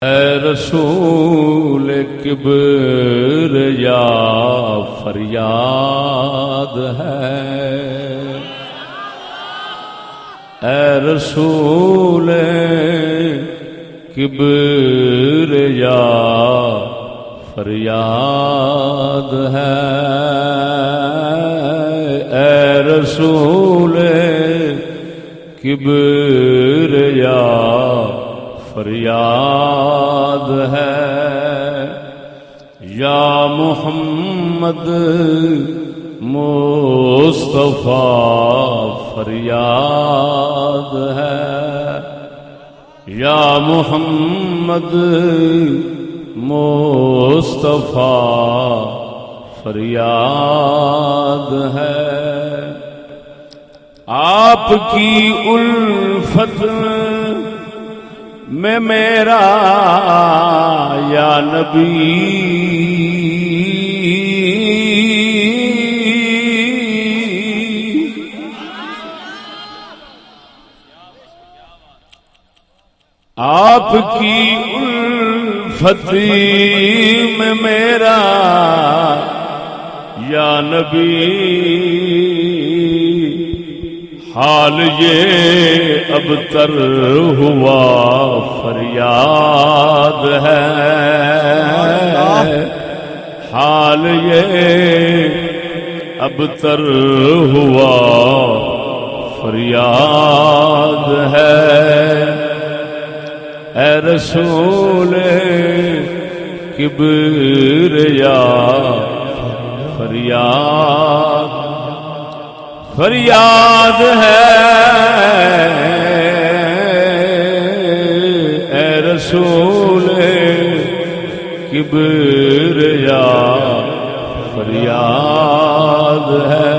اے رسول کبریا فریاد ہے، اے رسول کبریا فریاد ہے، اے رسول کبریا فریاد ہے، یا محمد مصطفیٰ فریاد ہے، یا محمد مصطفیٰ فریاد ہے، آپ کی الفت میں میرا یا نبی آپ کی الفت میں میرا یا نبی، حال یہ اب تر ہوا فریاد ہے، حال یہ اب تر ہوا فریاد ہے، اے رسول کبریا فریاد فریاد ہے، اے رسول کبریا فریاد ہے،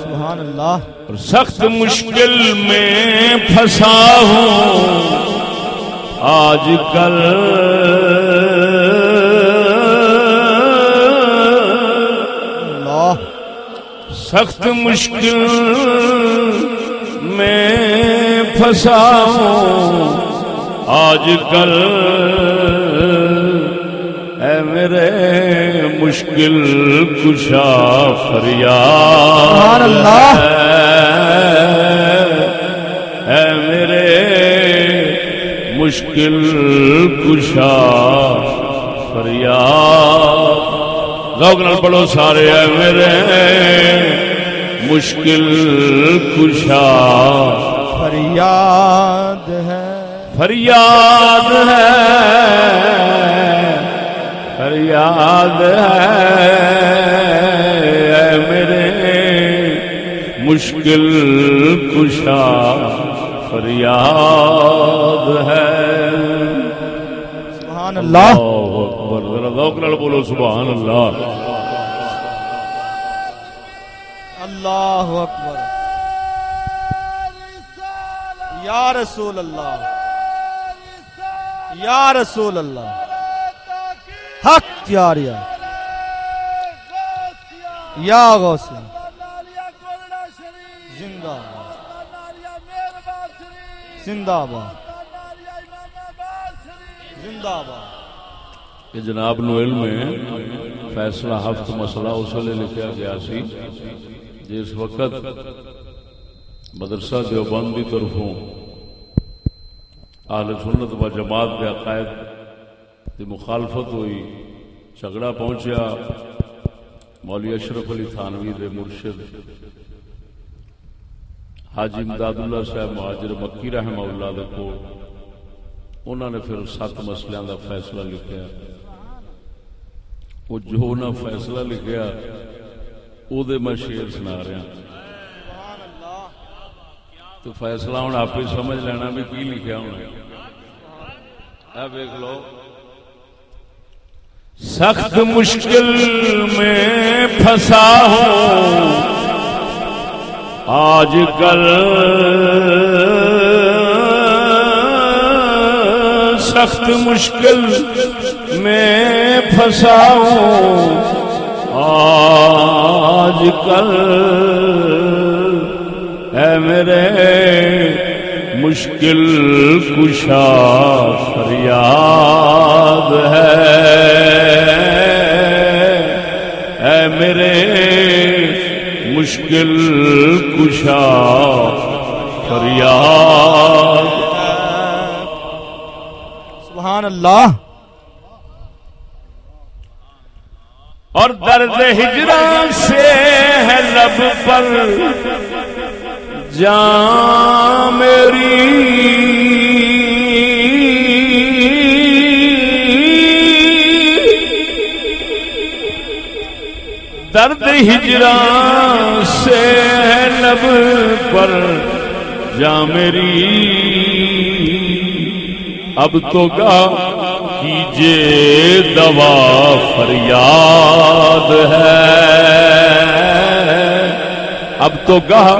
سبحان اللہ۔ اور سخت مشکل میں پھنسا ہوں آج کل، سخت مشکل میں پھنسا ہوں آج کل، اے میرے مشکل کشا فریاد ہے، اے میرے مشکل کشا فریاد، ذوق نال پڑھو سارے، اے میرے مشکل کشا فریاد ہے، فریاد ہے، فریاد ہے، اے میرے مشکل کشا فریاد ہے، سبحان اللہ۔ اللہ اکبر، ذرا ذوق نال بولو سبحان اللہ، اللہ اکبر، یا رسول اللہ، یا رسول اللہ، حق تیاریا، یا غوث زندہ زندہ باد زندہ باد۔ کہ جناب نو علم ہے فیصلہ ہفت مسئلہ اس لئے لکھا گیا سی جس وقت مدرسہ دیوبند کی طرفوں اہل سنت و جماعت کے عقائد کی مخالفت ہوئی، جھگڑا پہنچیا مولوی اشرف علی تھانوی دے مرشد حاجی امداد اللہ صاحب مہاجر مکی رحمہ اللہ دے کو، انہوں نے پھر 7 مسئلوں کا فیصلہ لکھیا، وہ جو انہوں نے فیصلہ لکھیا او دے میں شعر سنا رہا، تو فیصلہ ہوں آپ ہی سمجھ لینا بھی کی لکھیا ہونا، دیکھ لو، سخت مشکل میں پھنسا ہوں آج کل، سخت مشکل میں پھنسا ہوں آج کل، اے میرے مشکل کشا فریاد ہے، اے میرے مشکل کشا فریاد۔ سبحان اللہ۔ اور درد ہجران سے ہے لب پر جان میری، درد ہجران سے ہے لب پر جان میری، اب تو گاہ کیجئے دوا فریاد ہے، اب تو گاہ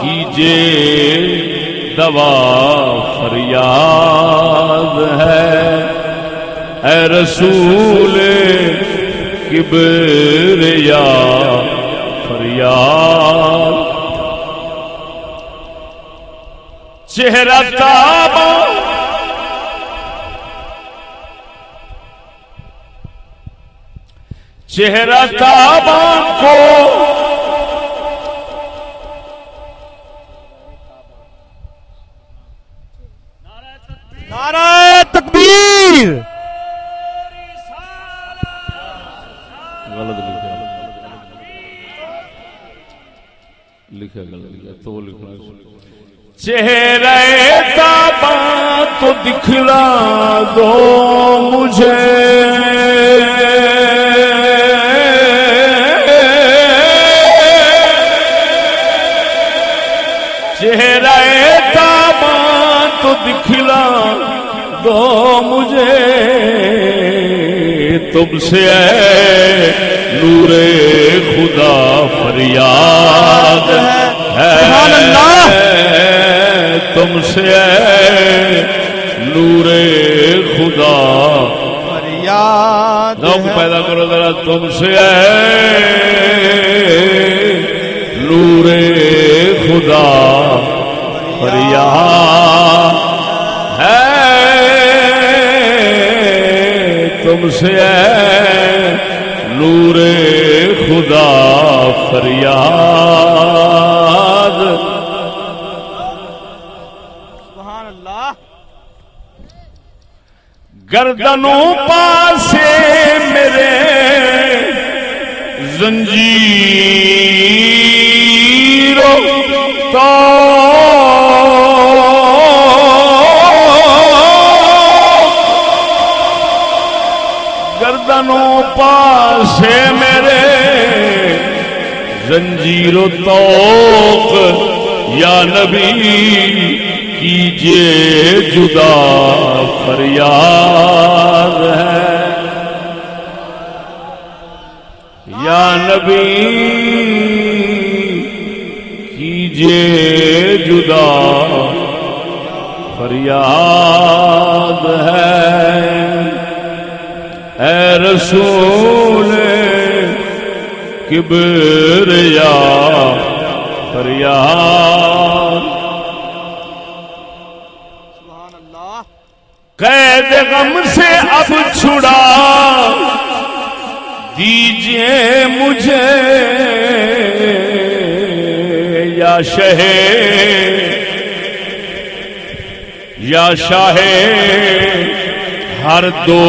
کیجئے دوا فریاد ہے، اے رسول کبریا فریاد۔ چہرہ تابا چہرہ تابا کو نعرہ تکبیر۔ غلط لکھا غلط لکھا تو لکھنا۔ چہرہ تابا تو دکھلا دو مجھے، چہرہ تابا تو دکھلا دو مجھے، تم سے اے نور خدا فریاد ہے، سبحان اللہ۔ تم سے اے نور خدا فریاد ذوق پیدا کرو ذرا، تم سے اے نور خدا فریاد ہے، تم سے اے نور خدا فریاد۔ سبحان اللہ۔ گردنوں پاسے میرے زنجیروں تو گردنوں پاسے میرے زنجیر و طوق، یا نبی کیجئے جدا فریاد ہے، یا نبی کیجئے جدا فریاد ہے، اے رسول کبریا فریاد۔ سبحان اللہ۔ قید غم سے اب چھڑا دیجئے مجھے، یا شاہ ہر دو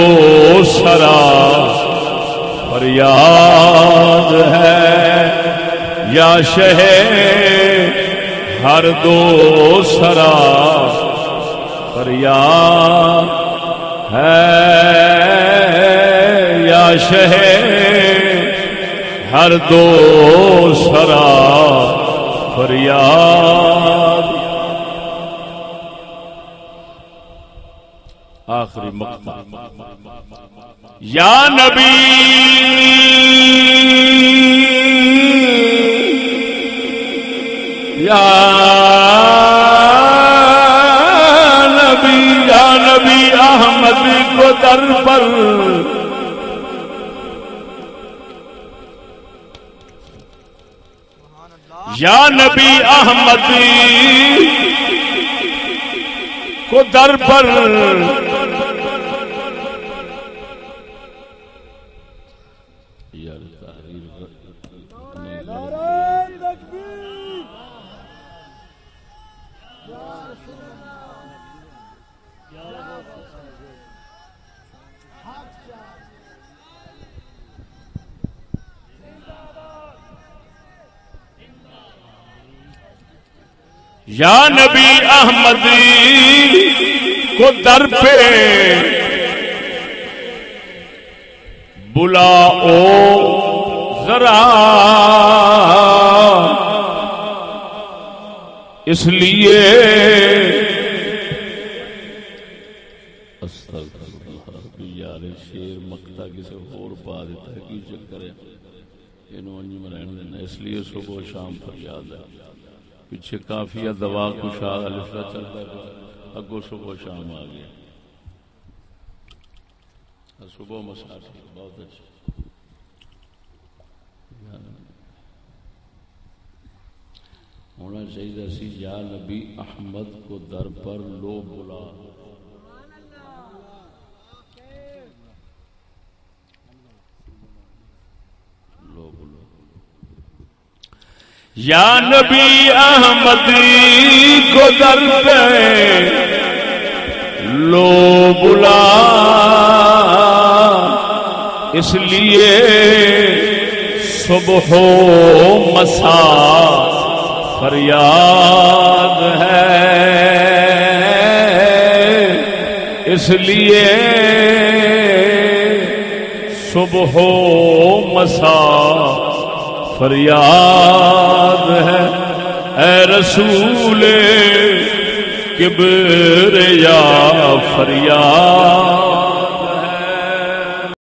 سرا فریاد ہے، یا شہ ہر دو سرا فریاد ہے، یا شہ ہر دو سرا فریاد۔ آخری مقطع، یا نبی یا نبی احمد کو در پر یا نبی احمد کو در پر یا نبی احمدی کو در پہ بلاؤ ذرا اس لیے یار شیر مکتا کسی اور پا دیتا ہے کی چکر ہے انہوں انجی میں رہنے دینا اس لیے صبح و شام فریاد ہے پیچھے کافیہ دوا کشاد الفا چلتا ہے اگو صبح و شام آ گیا صبح مساج بہت اچھا ہونا چاہیے سی یا نبی احمد کو در پر لو بلا لو بلا یا نبی احمد کو در پہ لو بلا اس لیے صبح و مساء فریاد ہے اس لیے صبح و مساء فریاد ہے اے رسول کبریا فریاد